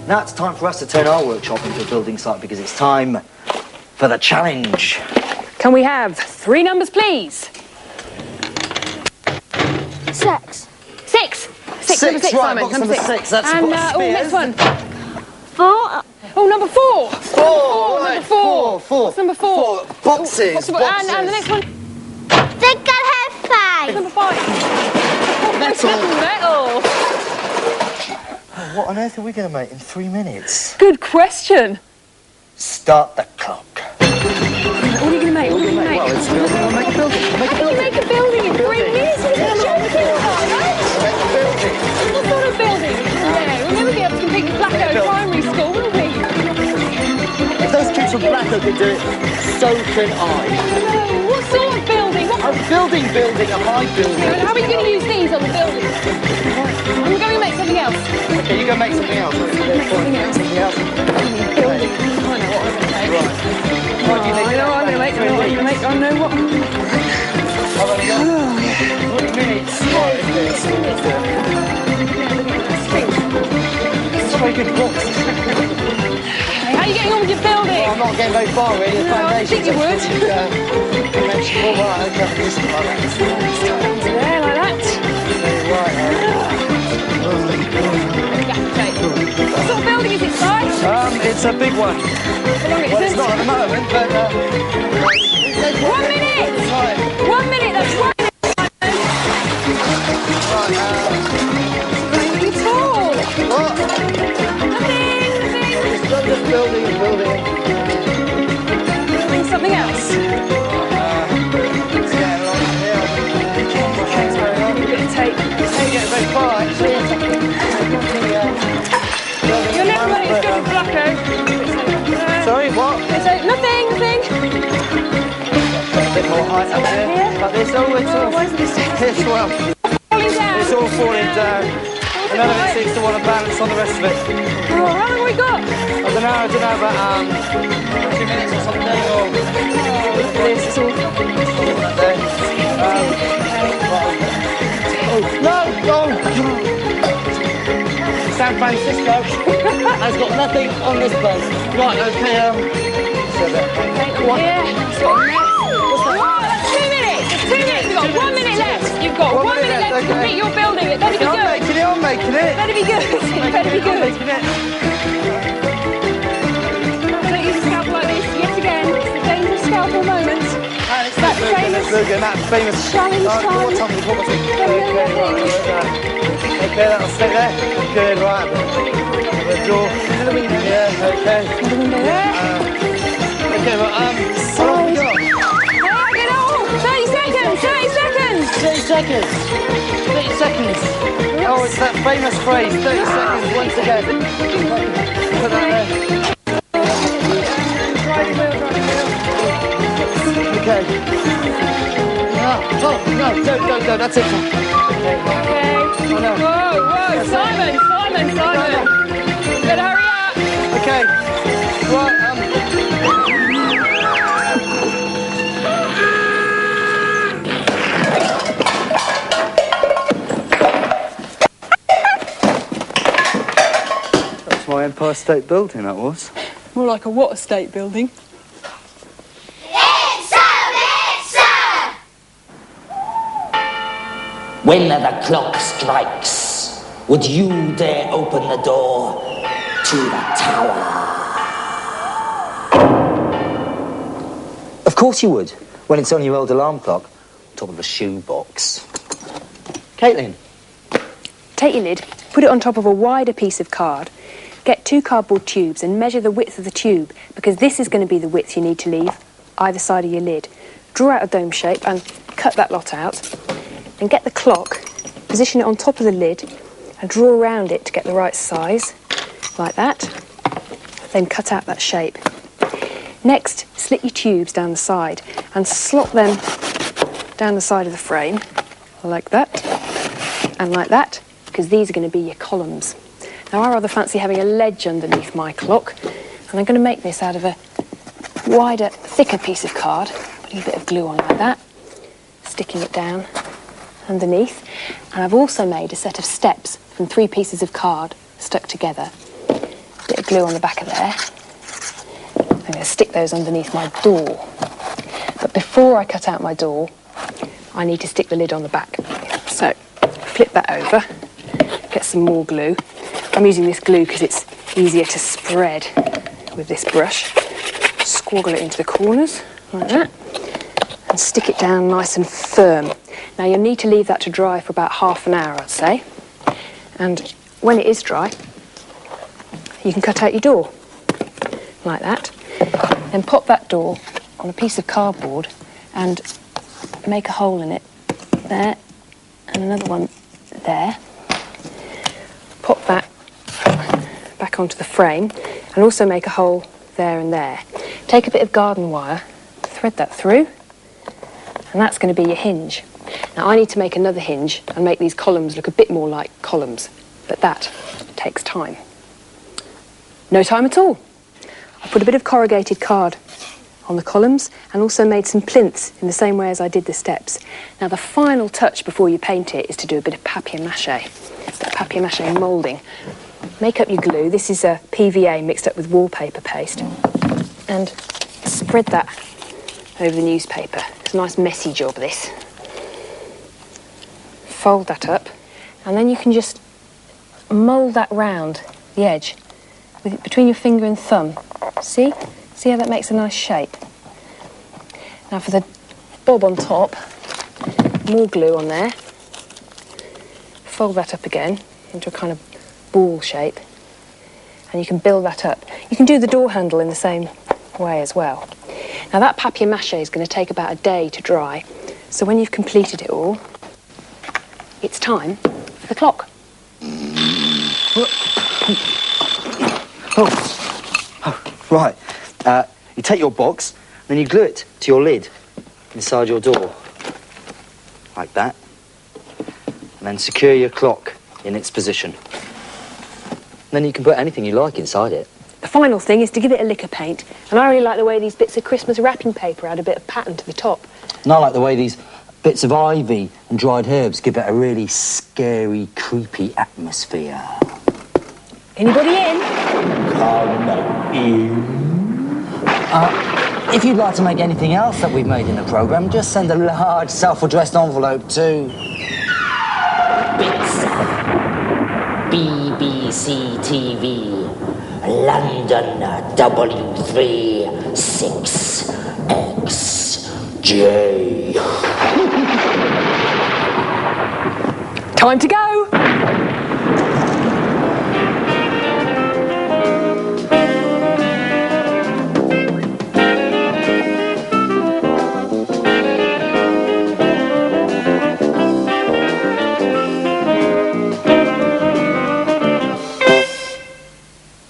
Now it's time for us to turn our workshop into a building site because it's time for the challenge. Can we have 3 numbers, please? 6. 6. Number 6, right, Simon. box number 6. That's and what next one. 4. Oh, number 4. 4. Right, Number 4. 4. What's number 4? Boxes. And the next one. Think I have 5. Number 5. Metal. Metal. What on earth are we going to make in 3 minutes? Good question. Start the clock. What are you going to make? What are you going to make? Well, it's building. I'll make a building. Make a building in 3 minutes? What are you joking, Carlo? Make a building. What sort of building? Yeah, we'll never be able to compete with Blacko Primary School, will we? If those kids from Blacko can do it, so can I. No, what sort of building? A building, a high building. How are you going to use these on the building? I'm going to make something else. Okay, you go make something else. Something else. Something else. Building. I know what I'm going to make. Right. What do you think? I know what I'm going to make. I know what I'm going to make. I know what. I've only got 3 minutes. It's a very good box. How are you getting on with your building? Well, I'm not getting very far really. The No, I foundations. think you would. All right, okay. Just like that. There, like that. Right. What sort of building is it, Si? It's a big one. How long it Well, it's is? not at the moment, but 1 minute! 1 minute, that's 1 minute. Really tall. what? Nothing. Just building. Doing something else. It's getting along here. A bit of tape. It's getting very far actually. You're never running as good as Blacko. Sorry, what? Nothing. A bit more height up here. Like this. Oh, it's all. Why isn't this It's well. falling down? It's all falling down. None of it seems to want to balance on the rest of it. Oh, how long have we got? I don't know, but 2 minutes or something, or This is all. no! San Francisco has got nothing on this bus. Right, okay, What? Yeah. That's 2 minutes. It's 2 minutes. You've got 1 minute left. You've got 1 minute left to complete your building. It better be good. I'm making it. Better be good. It better be good. Don't use a scalpel like this yet again. It's a dangerous scalpel moment. That famous challenge time. What time is it? Okay, that'll stay there. Good, right. The door. Another window. Yeah, okay. Another window there. Okay, well, how long have we got? Get on! 30 seconds! 30 seconds! 30 seconds. 30 seconds. Oh, it's that famous phrase, 30 seconds once again. Put that there. Okay. Oh, no, don't, that's it. Okay. Okay. Oh, no. Whoa, Simon! Better hurry up! Okay. Right, That's my Empire State Building, that was. More like a what estate building? When the clock strikes, would you dare open the door to the tower? Of course you would, when it's on your old alarm clock, on top of a shoebox. Caitlin. Take your lid, put it on top of a wider piece of card, get 2 cardboard tubes and measure the width of the tube, because this is going to be the width you need to leave either side of your lid. Draw out a dome shape and cut that lot out. And get the clock, position it on top of the lid and draw around it to get the right size, like that. Then cut out that shape. Next, slit your tubes down the side and slot them down the side of the frame, like that, and like that, because these are going to be your columns. Now, I rather fancy having a ledge underneath my clock, and I'm going to make this out of a wider, thicker piece of card, putting a bit of glue on like that, sticking it down underneath, and I've also made a set of steps from 3 pieces of card stuck together. Bit of glue on the back of there. I'm going to stick those underneath my door. But before I cut out my door, I need to stick the lid on the back. So, flip that over, get some more glue. I'm using this glue because it's easier to spread with this brush. Squaggle it into the corners, like that, and stick it down nice and firm. Now you'll need to leave that to dry for about half an hour, I'd say. And when it is dry, you can cut out your door, like that. Then pop that door on a piece of cardboard and make a hole in it, there, and another one there. Pop that back onto the frame and also make a hole there and there. Take a bit of garden wire, thread that through, and that's going to be your hinge. Now I need to make another hinge and make these columns look a bit more like columns, but that takes time. No time at all. I put a bit of corrugated card on the columns and also made some plinths in the same way as I did the steps. Now the final touch before you paint it is to do a bit of papier-mâché. It's that papier-mâché moulding. Make up your glue. This is a PVA mixed up with wallpaper paste. And spread that over the newspaper. It's a nice messy job, this. Fold that up, and then you can just mould that round the edge between your finger and thumb. See? See how that makes a nice shape? Now for the bob on top, more glue on there. Fold that up again into a kind of ball shape, and you can build that up. You can do the door handle in the same way as well. Now that papier-mâché is going to take about a day to dry, so when you've completed it all, it's time for the clock. Oh, right. You take your box, then you glue it to your lid inside your door, like that, and then secure your clock in its position. Then you can put anything you like inside it. The final thing is to give it a lick of paint, and I really like the way these bits of Christmas wrapping paper add a bit of pattern to the top. And I like the way these bits of ivy and dried herbs give it a really scary, creepy atmosphere. Anybody in? Come in. If you'd like to make anything else that we've made in the programme, just send a large self-addressed envelope to... Bitsa, BBC TV, London W3 6XJ. Time to go!